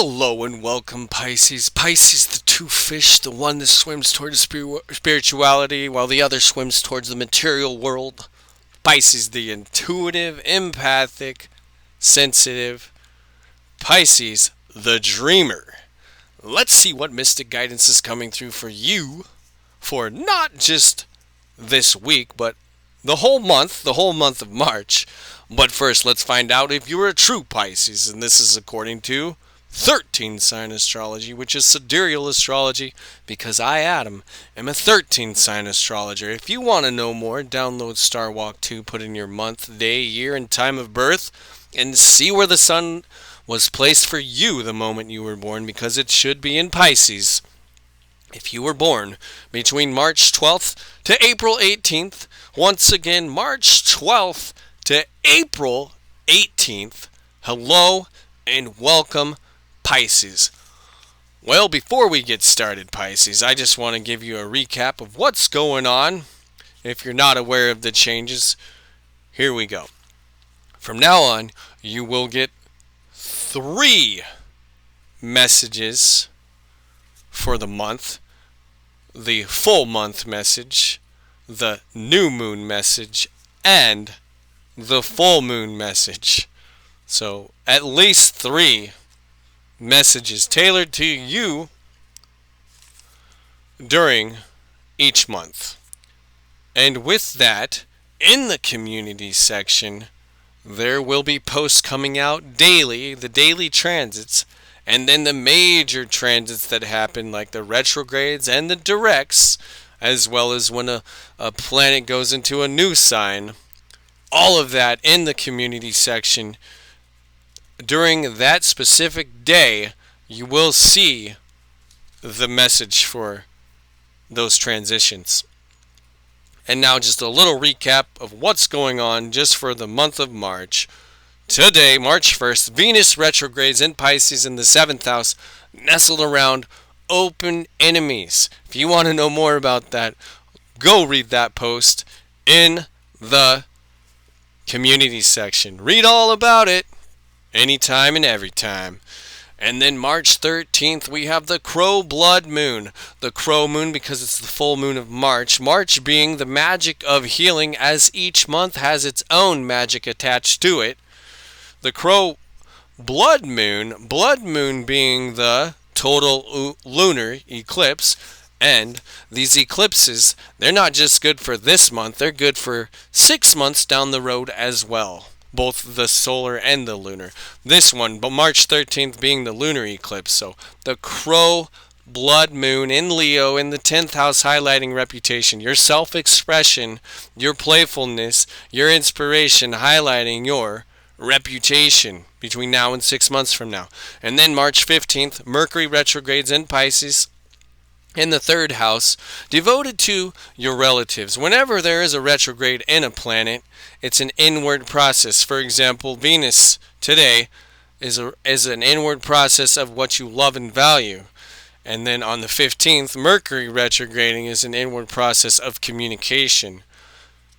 Hello and welcome, Pisces. Pisces, the two fish, the one that swims towards spirituality while the other swims towards the material world. Pisces, the intuitive, empathic, sensitive. Pisces, the dreamer. Let's see what mystic guidance is coming through for you for not just this week, but the whole month of March. But first, let's find out if you're a true Pisces, and this is according to 13 sign astrology, which is sidereal astrology, because I, Adam, am a 13 sign astrologer. If you want to know more, download Star Walk 2, put in your month, day, year, and time of birth, and see where the sun was placed for you the moment you were born, because it should be in Pisces. If you were born between March 12th to April 18th, once again, March 12th to April 18th, hello and welcome, Pisces. Well, before we get started, Pisces, I just want to give you a recap of what's going on. If you're not aware of the changes, here we go. From now on, you will get 3 messages for the month. The full month message, the new moon message, and the full moon message. So at least 3 messages tailored to you during each month. And with that, in the community section, there will be posts coming out daily, the daily transits, and then the major transits that happen, like the retrogrades and the directs, as well as when a planet goes into a new sign. All of that in the community section. During that specific day, you will see the message for those transitions. And now just a little recap of what's going on just for the month of March. Today, March 1st, Venus retrogrades in Pisces in the 7th house, nestled around open enemies. If you want to know more about that, go read that post in the community section. Read all about it. Anytime and every time. And then March 13th, we have the Crow Blood Moon. The Crow Moon because it's the full moon of March. March being the magic of healing, as each month has its own magic attached to it. The Crow Blood Moon being the total lunar eclipse. And these eclipses, they're not just good for this month, they're good for 6 months down the road as well. Both the solar and the lunar. This one, but March 13th being the lunar eclipse. So the Crow Blood Moon in Leo in the 10th house, highlighting reputation, your self-expression, your playfulness, your inspiration, highlighting your reputation between now and 6 months from now. And then March 15th, Mercury retrogrades in Pisces in the 3rd house, devoted to your relatives. Whenever there is a retrograde in a planet, it's an inward process. For example, Venus today is an inward process of what you love and value. And then on the 15th, Mercury retrograding is an inward process of communication.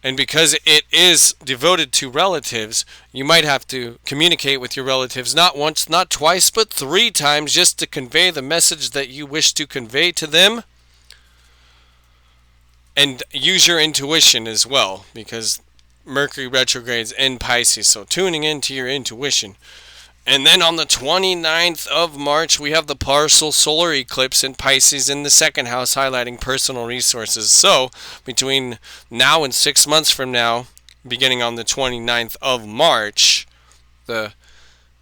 And because it is devoted to relatives, you might have to communicate with your relatives not once, not twice, but 3 times just to convey the message that you wish to convey to them. And use your intuition as well, because Mercury retrogrades in Pisces, so tuning into your intuition. And then on the 29th of March, we have the partial solar eclipse in Pisces in the 2nd house, highlighting personal resources. So, between now and 6 months from now, beginning on the 29th of March, the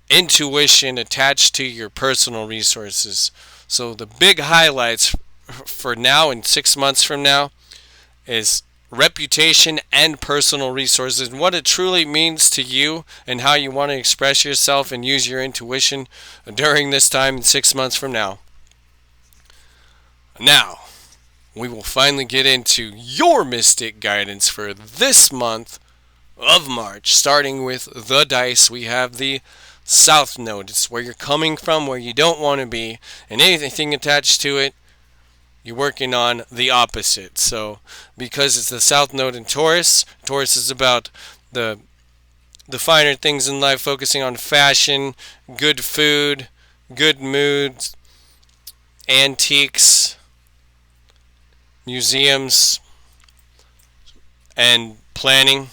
intuition attached to your personal resources. So, the big highlights for now and 6 months from now is reputation and personal resources, and what it truly means to you and how you want to express yourself and use your intuition during this time and 6 months from now. Now, we will finally get into your mystic guidance for this month of March. Starting with the dice, we have the South Node. It's where you're coming from, where you don't want to be, and anything attached to it, you're working on the opposite. So because it's the South Node in Taurus, Taurus is about the finer things in life, focusing on fashion, good food, good moods, antiques, museums, and planning.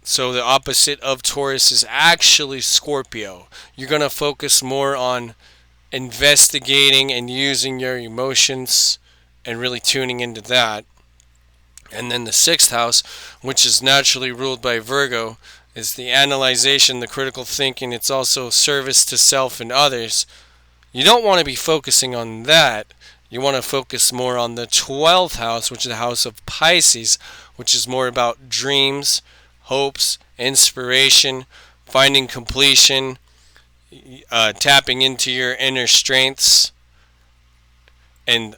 So the opposite of Taurus is actually Scorpio. You're going to focus more on investigating and using your emotions and really tuning into that. And then the sixth house, which is naturally ruled by Virgo, is the analyzation, the critical thinking. It's also service to self and others. You don't want to be focusing on that. You want to focus more on the 12th house, which is the house of Pisces, which is more about dreams, hopes, inspiration, finding completion, tapping into your inner strengths, and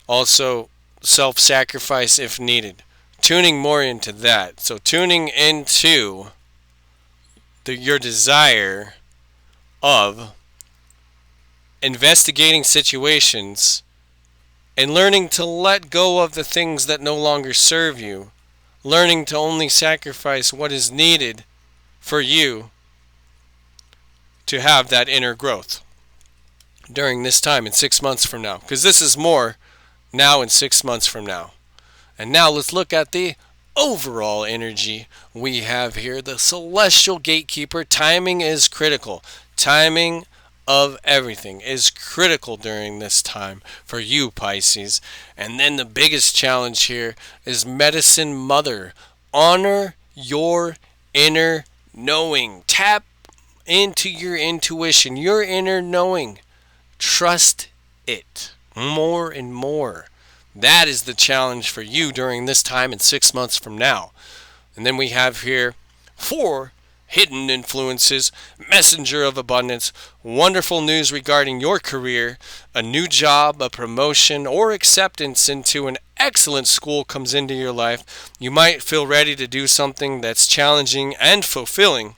also self-sacrifice if needed. Tuning more into that. So tuning into your desire of investigating situations and learning to let go of the things that no longer serve you. Learning to only sacrifice what is needed for you to have that inner growth during this time in 6 months from now. Because this is more now and 6 months from now. And now let's look at the overall energy we have here. The celestial gatekeeper. Timing is critical. Timing of everything is critical during this time for you, Pisces. And then the biggest challenge here is medicine mother. Honor your inner knowing. Tap into your intuition, your inner knowing. Trust it more and more. That is the challenge for you during this time and 6 months from now. And then we have here 4 hidden influences, messenger of abundance, wonderful news regarding your career, a new job, a promotion, or acceptance into an excellent school comes into your life. You might feel ready to do something that's challenging and fulfilling.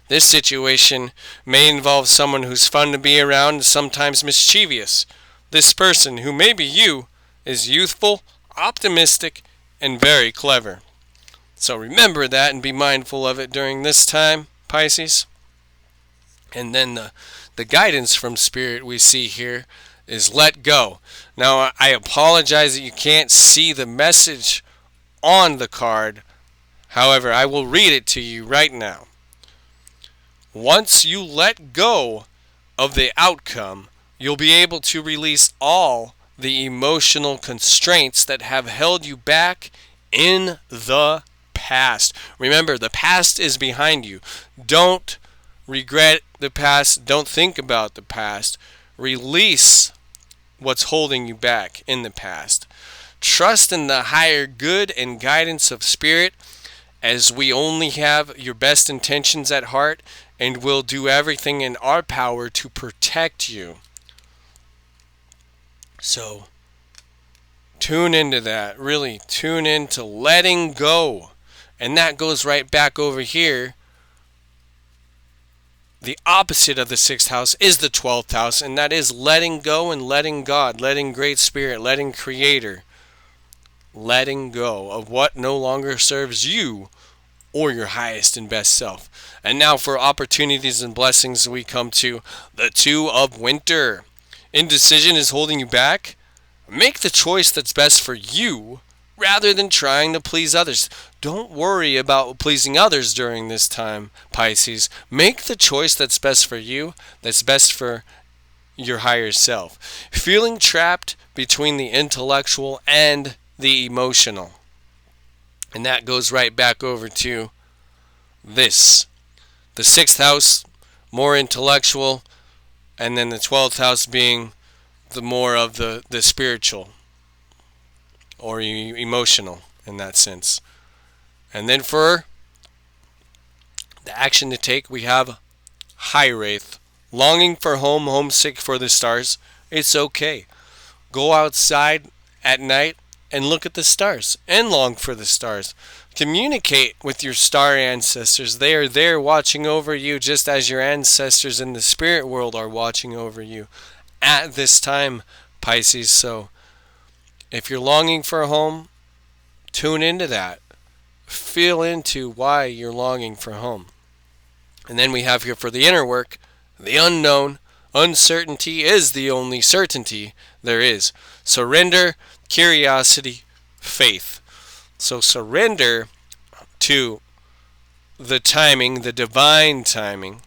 This situation may involve someone who's fun to be around and sometimes mischievous. This person, who may be you, is youthful, optimistic, and very clever. So remember that and be mindful of it during this time, Pisces. And then the guidance from Spirit we see here is let go. Now, I apologize that you can't see the message on the card. However, I will read it to you right now. Once you let go of the outcome, you'll be able to release all the emotional constraints that have held you back in the past. Remember, the past is behind you. Don't regret the past. Don't think about the past. Release what's holding you back in the past. Trust in the higher good and guidance of Spirit, as we only have your best intentions at heart and will do everything in our power to protect you. So, tune into that. Really tune into letting go. And that goes right back over here. The opposite of the 6th house is the 12th house, and that is letting go and letting God, letting Great Spirit, letting Creator, letting go of what no longer serves you or your highest and best self. And now for opportunities and blessings, we come to the 2 of winter. Indecision is holding you back? Make the choice that's best for you rather than trying to please others. Don't worry about pleasing others during this time, Pisces. Make the choice that's best for you, that's best for your higher self. Feeling trapped between the intellectual and the emotional. And that goes right back over to this. The 6th house, more intellectual, and then the 12th house being the more of the spiritual or emotional in that sense. And then for the action to take, we have High Wraith. Longing for home, homesick for the stars. It's okay. Go outside at night and look at the stars and long for the stars. Communicate with your star ancestors. They are there watching over you just as your ancestors in the spirit world are watching over you at this time, Pisces. So if you're longing for a home, tune into that. Feel into why you're longing for home. And then we have here for the inner work, the unknown. Uncertainty is the only certainty there is. Surrender, curiosity, faith. So surrender to the timing, the divine timing.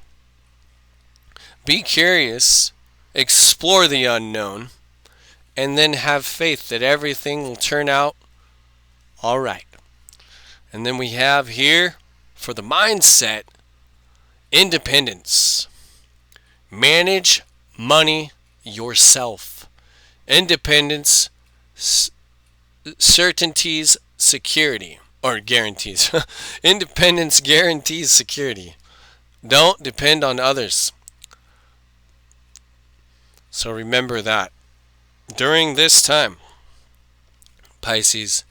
Be curious, explore the unknown, and then have faith that everything will turn out all right. And then we have here for the mindset, independence. Manage money yourself. Independence, certainties, security, or guarantees. Independence guarantees security. Don't depend on others. So remember that. During this time, Pisces,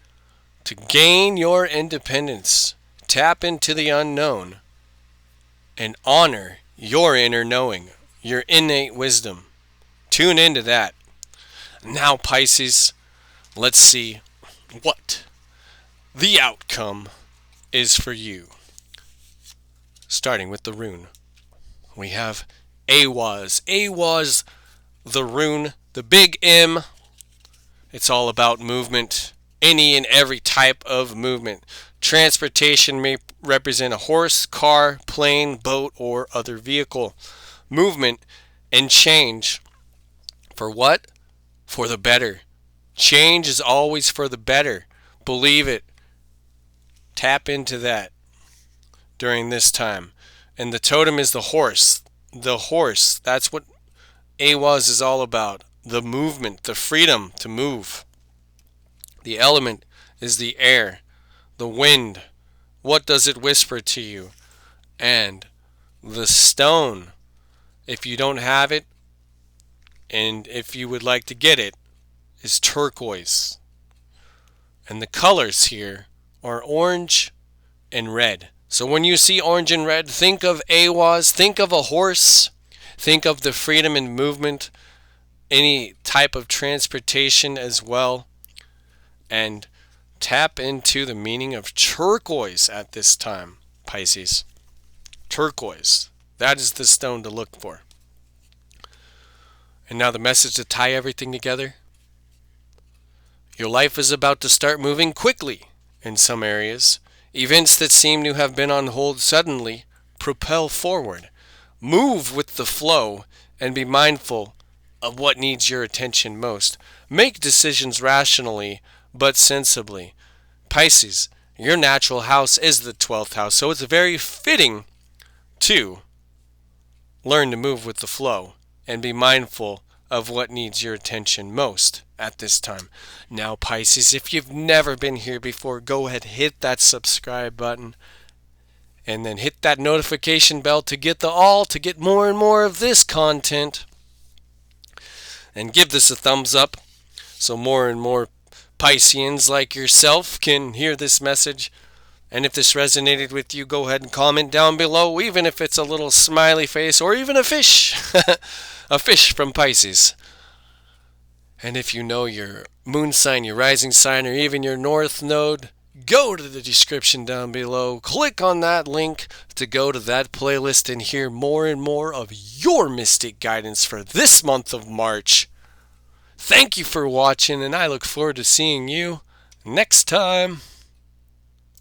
to gain your independence, tap into the unknown and honor your inner knowing, your innate wisdom. Tune into that. Now, Pisces, let's see what the outcome is for you. Starting with the rune, we have Awaz. Awaz, the rune, the big M. It's all about movement, any and every type of movement. Transportation may represent a horse, car, plane, boat, or other vehicle. Movement and change. For what? For the better. Change is always for the better. Believe it. Tap into that during this time. And the totem is the horse. The horse, that's what Awaz is all about. The movement, the freedom to move. The element is the air, the wind. What does it whisper to you? And the stone, if you don't have it, and if you would like to get it, is turquoise. And the colors here are orange and red. So when you see orange and red, think of Awaz, think of a horse, think of the freedom and movement, any type of transportation as well. And tap into the meaning of turquoise at this time, Pisces. Turquoise. That is the stone to look for. And now the message to tie everything together. Your life is about to start moving quickly in some areas. Events that seem to have been on hold suddenly propel forward. Move with the flow and be mindful of what needs your attention most. Make decisions rationally but sensibly. Pisces, your natural house is the 12th house, so it's very fitting to learn to move with the flow and be mindful of what needs your attention most at this time. Now, Pisces, if you've never been here before, go ahead, hit that subscribe button and then hit that notification bell to get more and more of this content. And give this a thumbs up so more and more Pisceans like yourself can hear this message. And if this resonated with you, go ahead and comment down below, even if it's a little smiley face or even a fish. A fish from Pisces. And if you know your moon sign, your rising sign, or even your north node, go to the description down below. Click on that link to go to that playlist and hear more and more of your mystic guidance for this month of March. Thank you for watching, and I look forward to seeing you next time.